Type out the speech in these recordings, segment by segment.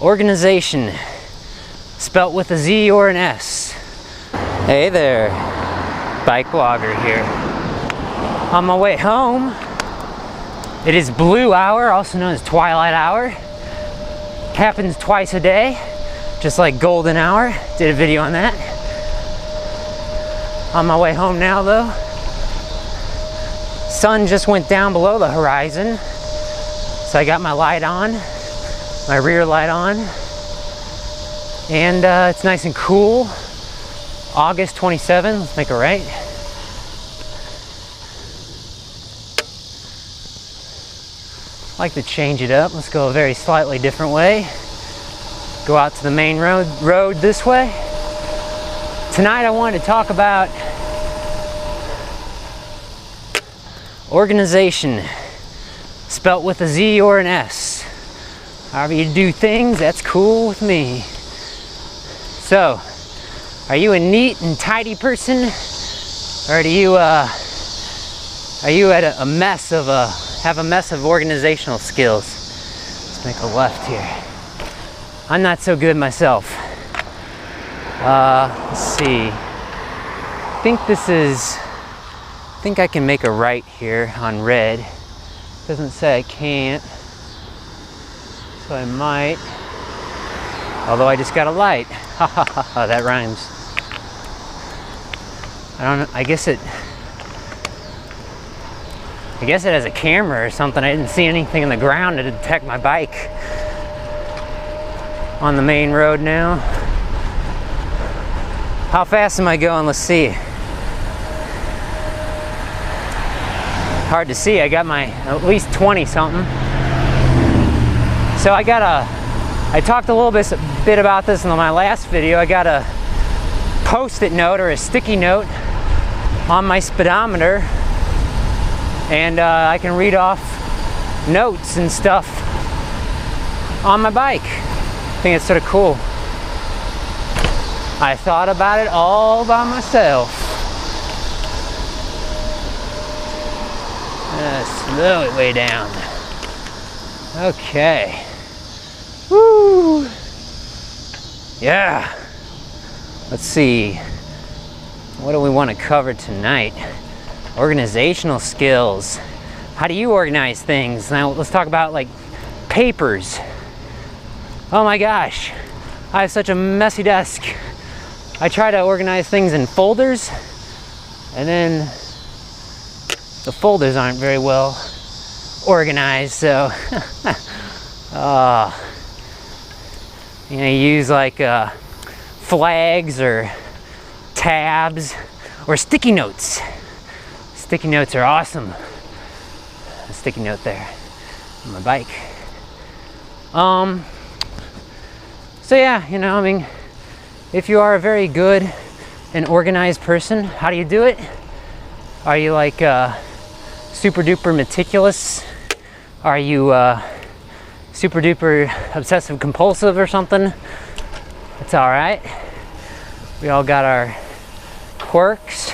Organization, spelt with a Z or an S. Hey there, BikeBlogger here. On my way home, it is blue hour, also known as twilight hour. Happens twice a day, just like golden hour. Did a video on that. On my way home now though. Sun just went down below the horizon, so I got my light on, my rear light on, and it's nice and cool. August 27, let's make a right. I like to change it up. Let's go a very slightly different way. Go out to the main road this way. Tonight I wanted to talk about organization, spelt with a Z or an S. However you do things, that's cool with me. So, are you a neat and tidy person, or do you are you at a mess of have a mess of organizational skills? Let's make a left here. I'm not so good myself. Let's see. I think I can make a right here on red. Doesn't say I can't, so I might. Although I just got a light. Ha ha ha ha, that rhymes. I don't know, I guess it has a camera or something. I didn't see anything in the ground to detect my bike. On the main road now. How fast am I going? Let's see. Hard to see. I got my at least 20 something. So I talked a little bit about this in my last video. I got a post-it note or a sticky note on my speedometer, and I can read off notes and stuff on my bike. I think it's sort of cool. I thought about it all by myself. Slow it way down. Okay. Woo! Yeah. Let's see. What do we want to cover tonight? Organizational skills. How do you organize things? Now let's talk about like papers. Oh my gosh. I have such a messy desk. I try to organize things in folders, and then the folders aren't very well organized, so you use like flags or tabs or sticky notes. Sticky notes are awesome. A sticky note there on my bike. So yeah, I mean, if you are a very good and organized person, how do you do it? Are you like super duper meticulous? Are you super duper obsessive compulsive or something? It's all right. We all got our quirks.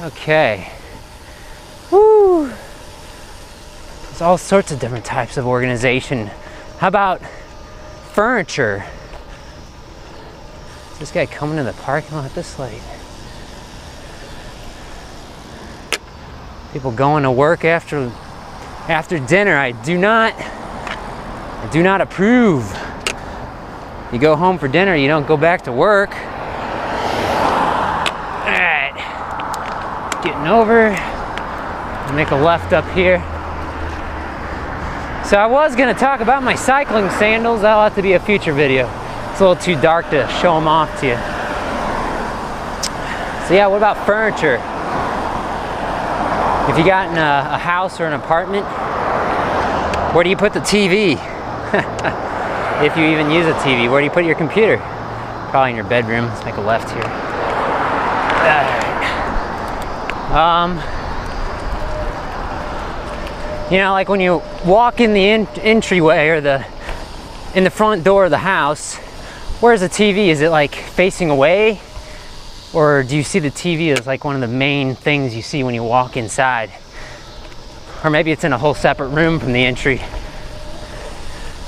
Okay. Woo! There's all sorts of different types of organization. How about furniture? Is this guy coming in the parking lot this late? People going to work after dinner. I do not approve. You go home for dinner, you don't go back to work. Alright. Getting over. Make a left up here. So I was going to talk about my cycling sandals. That'll have to be a future video. It's a little too dark to show them off to you. So yeah, what about furniture? If you got in a house or an apartment, where do you put the TV? If you even use a TV, where do you put your computer? Probably in your bedroom. Let's make a left here. Like when you walk in the entryway or in the front door of the house, where's the TV? Is it like facing away? Or do you see the TV as like one of the main things you see when you walk inside? Or maybe it's in a whole separate room from the entry.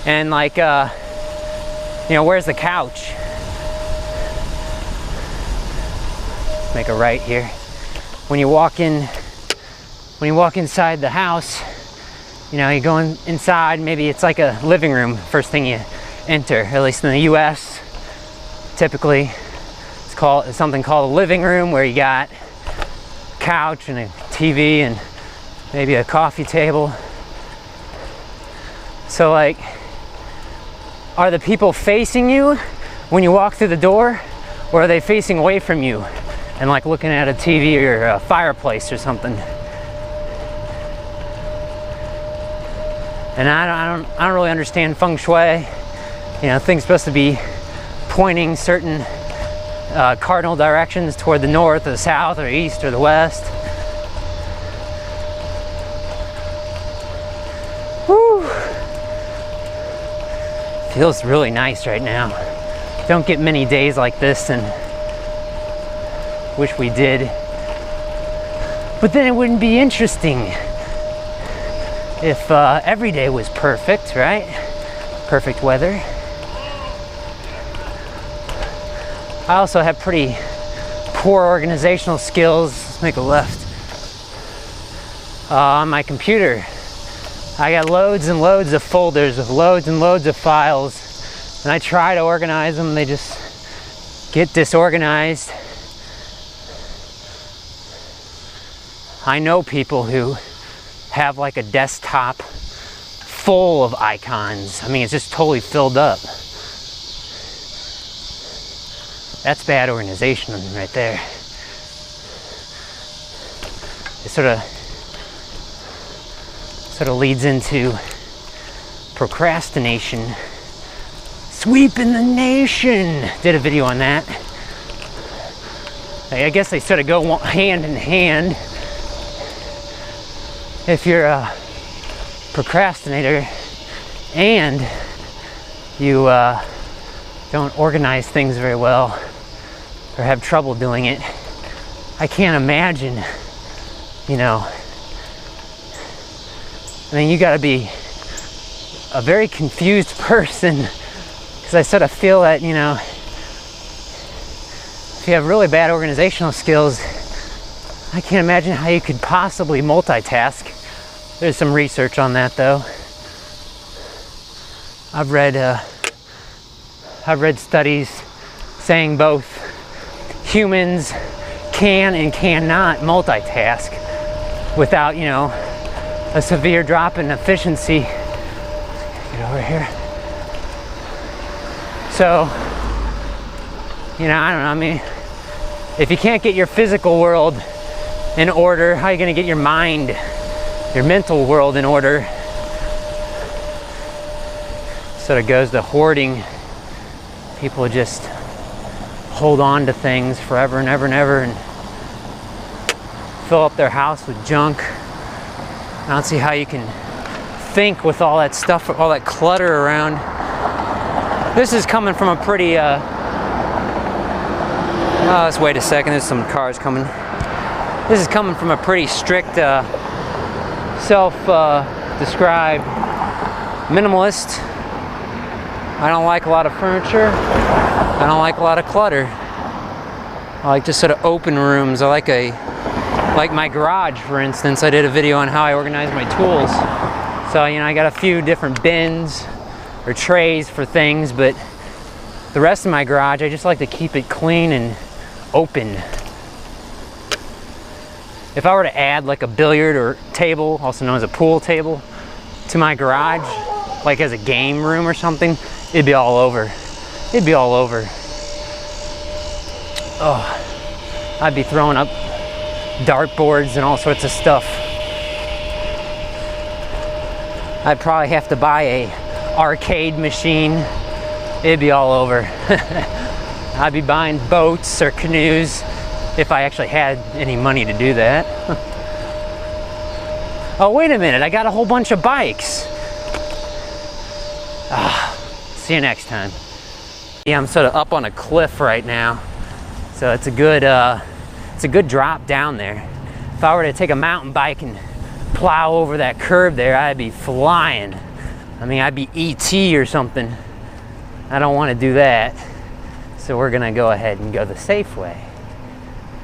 And like, you know, where's the couch? Let's make a right here. When you walk inside the house, you know, you go inside, maybe it's like a living room, first thing you enter, at least in the US. Typically, it's something called a living room, where you got a couch and a TV and maybe a coffee table. So like, are the people facing you when you walk through the door, or are they facing away from you and like looking at a TV or a fireplace or something? And I don't really understand feng shui. You know, things supposed to be pointing certain cardinal directions toward the north or the south or east or the west. Whew. Feels really nice right now. Don't get many days like this, and wish we did. But then it wouldn't be interesting if every day was perfect, right? Perfect weather. I also have pretty poor organizational skills. Let's make a left. On my computer, I got loads and loads of folders with loads and loads of files, and I try to organize them, they just get disorganized. I know people who have like a desktop full of icons. I mean, it's just totally filled up. That's bad organization right there. It sort of leads into procrastination. Sweeping the nation. Did a video on that. I guess they sort of go hand in hand. If you're a procrastinator and you don't organize things very well or have trouble doing it, I can't imagine, you know, I mean, you gotta be a very confused person, because I sort of feel that, you know, if you have really bad organizational skills, I can't imagine how you could possibly multitask. There's some research on that, though. I've read studies saying both humans can and cannot multitask without, you know, a severe drop in efficiency. Get over here. So, you know, I don't know, I mean, if you can't get your physical world in order, how are you going to get your mind, your mental world in order? Sort of goes to hoarding. People just hold on to things forever and ever and ever and fill up their house with junk. I don't see how you can think with all that stuff, all that clutter around. This is coming from a pretty let's wait a second, there's some cars coming. This is coming from a pretty strict self-described minimalist. I don't like a lot of furniture. I don't like a lot of clutter. I like just sort of open rooms. I like my garage, for instance. I did a video on how I organize my tools. So, you know, I got a few different bins or trays for things, but the rest of my garage, I just like to keep it clean and open. If I were to add like a billiard or table, also known as a pool table, to my garage, like as a game room or something, it'd be all over. It'd be all over. Oh, I'd be throwing up dartboards and all sorts of stuff. I'd probably have to buy a arcade machine. It'd be all over. I'd be buying boats or canoes if I actually had any money to do that. Oh, wait a minute, I got a whole bunch of bikes. See you next time. Yeah, I'm sort of up on a cliff right now, so it's a good drop down there. If I were to take a mountain bike and plow over that curb there, I'd be flying. I mean, I'd be ET or something. I don't want to do that. So we're gonna go ahead and go the safe way.